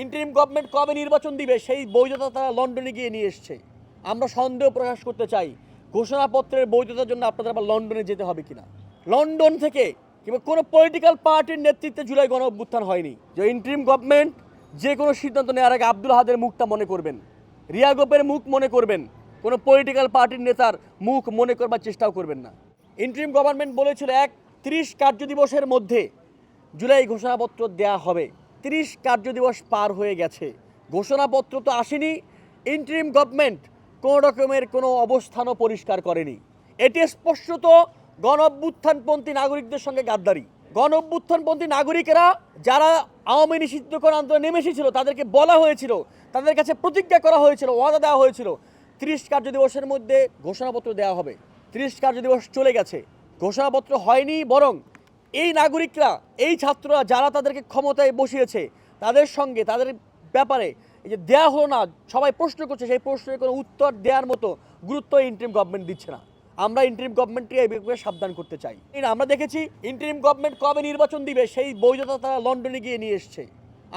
Interim government কবে নির্বাচন দিবে সেই বৈধতা তারা লন্ডনে গিয়ে নিয়ে এসছে। আমরা সন্দেহ প্রকাশ করতে চাই ঘোষণাপত্রের বৈধতার জন্য আপনাদের আবার লন্ডনে যেতে হবে কিনা। লন্ডন থেকে কিংবা কোনো পলিটিক্যাল পার্টির নেতৃত্বে জুলাই গণ অভ্যুত্থান হয়নি। যে ইন্টারিম গভর্নমেন্ট যে কোনো সিদ্ধান্ত নেওয়ার আগে আব্দুল আহাদের মুখটা মনে করবেন, রিয়া গোপের মুখ মনে করবেন, কোনো পলিটিক্যাল পার্টির নেতার মুখ মনে করবার চেষ্টাও করবেন না। ইন্টারিম গভর্নমেন্ট বলেছিল 30 কার্যদিবসের মধ্যে জুলাই ঘোষণাপত্র দেয়া হবে। 30 কার্যদিবস পার হয়ে গেছে, ঘোষণাপত্র তো আসেনি। ইন্টারিম গভর্নমেন্ট কোনো রকমের কোনো অবস্থানও পরিষ্কার করেনি। এটি স্পষ্টত গণ অভ্যুত্থানপন্থী নাগরিকদের সঙ্গে গাদ্দারি। গণ অভ্যুত্থানপন্থী নাগরিকেরা যারা আওয়ামী নিষিদ্ধকরণ আন্দোলনে নেমে এসেছিল তাদেরকে বলা হয়েছিল, তাদের কাছে প্রতিজ্ঞা করা হয়েছিল, ওয়াদা দেওয়া হয়েছিল 30 কার্যদিবসের মধ্যে ঘোষণাপত্র দেওয়া হবে। 30 কার্যদিবস চলে গেছে, ঘোষণাপত্র হয়নি। বরং এই নাগরিকরা, এই ছাত্ররা যারা তাদেরকে ক্ষমতায় বসিয়েছে তাদের সঙ্গে তাদের ব্যাপারে এই যে দেয়া হলো না, সবাই প্রশ্ন করছে, সেই প্রশ্নের কোনো উত্তর দেওয়ার মতো গুরুত্ব ইন্টারিম গভর্নমেন্ট দিচ্ছে না। আমরা ইন্টারিম গভর্নমেন্টকে এই ব্যাপারে সাবধান করতে চাই। আমরা দেখেছি ইন্টারিম গভর্নমেন্ট কবে নির্বাচন দিবে সেই বৈধতা তারা লন্ডনে গিয়ে নিয়ে এসছে।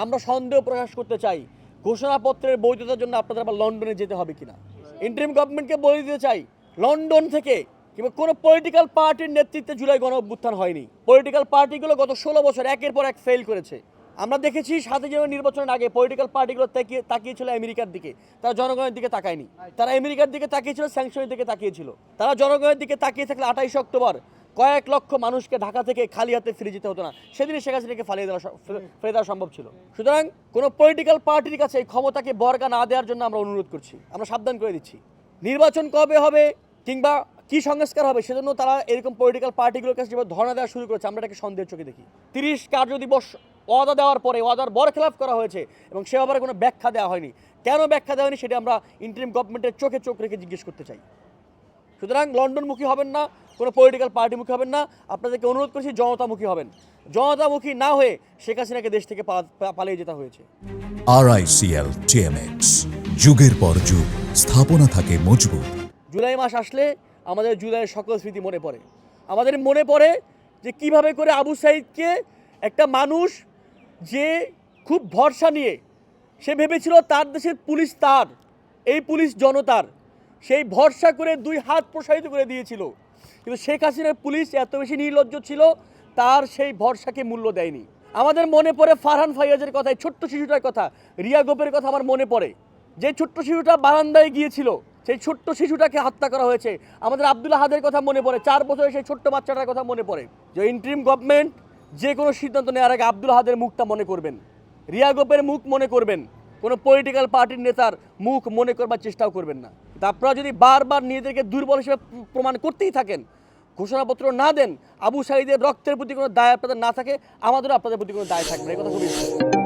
আমরা সন্দেহ প্রকাশ করতে চাই ঘোষণাপত্রের বৈধতার জন্য আপনাদের আবার লন্ডনে যেতে হবে কিনা। ইন্টারিম গভর্নমেন্টকে বলে দিতে চাই লন্ডন থেকে কিংবা কোনো পলিটিক্যাল পার্টির নেতৃত্বে জুলাই গণ অভ্যুত্থান হয়নি। পলিটিক্যাল পার্টিগুলো গত 16 বছর একের পর এক ফেল করেছে। আমরা দেখেছি 7 জানুয়ারি নির্বাচনের আগে পলিটিক্যাল পার্টিগুলো তাকিয়েছিল আমেরিকার দিকে, তারা জনগণের দিকে তাকায়নি। তারা আমেরিকার দিকে তাকিয়েছিল, স্যাংশনের দিকে তাকিয়েছিল। তারা জনগণের দিকে তাকিয়ে থাকলে 28 অক্টোবর কয়েক লক্ষ মানুষকে ঢাকা থেকে খালি হাতে ফিরে যেতে হতো না, সেদিনই শেখ হাসিনাকে ফেলে দেওয়া সম্ভব ছিল। সুতরাং কোনো পলিটিক্যাল পার্টির কাছে এই ক্ষমতাকে বর্গা না দেওয়ার জন্য আমরা অনুরোধ করছি, আমরা সাবধান করে দিচ্ছি। নির্বাচন কবে হবে কিংবা কি সংস্কার হবে সেজন্য তারা এরকম পলিটিক্যাল পার্টিগুলোর কাছে যেভাবে ধর্ণা দেওয়া শুরু করেছে, আমরা এটাকে সন্দেহের চোখে দেখি। 30 কার্যদিবস ওয়াদা দেওয়ার পরে ওয়াদার বরখেলাপ করা হয়েছে এবং সে ব্যাপারে কোনো ব্যাখ্যা দেওয়া হয়নি। কেন ব্যাখ্যা দেওয়া হয়নি সেটা আমরা ইন্টারিম গভর্নমেন্টের চোখে চোখ রেখে জিজ্ঞেস করতে চাই। সুতরাং লন্ডনমুখী হবেন না, কোনো পলিটিক্যাল পার্টিমুখী হবেন না, আপনাদেরকে অনুরোধ করছি জনতামুখী হবেন। জনতামুখী না হয়ে শেখ হাসিনাকে দেশ থেকে পালিয়ে যেতে হয়েছে। RICL TMX, যুগের পর যুগ স্থাপনা থাকে মজবুত। জুলাই মাস আসলে আমাদের জুলাইয়ের সকল স্মৃতি মনে পড়ে। আমাদের মনে পড়ে যে কিভাবে করে আবু সাঈদকে একটা মানুষ যে খুব ভরসা নিয়ে সে ভেবেছিল তার দেশের পুলিশ তার, এই পুলিশ জনতার, সেই ভরসা করে 2 হাত প্রসারিত করে দিয়েছিল। কিন্তু শেখ হাসিনার পুলিশ এত বেশি নির্লজ্জ ছিল, তার সেই ভরসাকে মূল্য দেয়নি। আমাদের মনে পড়ে ফারহান ফাইয়াজের কথা, ছোট্ট শিশুটার কথা, রিয়া গোপের কথা আমার মনে পড়ে। যে ছোট্ট শিশুটা বারান্দায় গিয়েছিল, সেই ছোট্ট শিশুটাকে হত্যা করা হয়েছে। আমাদের আব্দুল আহাদের কথা মনে পড়ে, 4 বছরের সেই ছোট্ট বাচ্চাটার কথা মনে পড়ে। যে ইন্টারিম গভর্নমেন্ট যে কোনো সিদ্ধান্ত নেওয়ার আগে আব্দুল আহাদের মুখটা মনে করবেন, রিয়া গোপের মুখ মনে করবেন, কোনো পলিটিক্যাল পার্টির নেতার মুখ মনে করবার চেষ্টাও করবেন না। আপনারা যদি বারবার নিজেদেরকে দুর্বল হিসেবে প্রমাণ করতেই থাকেন, ঘোষণাপত্র না দেন, আবু সাঈদের রক্তের প্রতি কোনো দায় আপনাদের না থাকে, আমাদেরও আপনাদের প্রতি কোনো দায় থাকবে না। এই কথা খুবই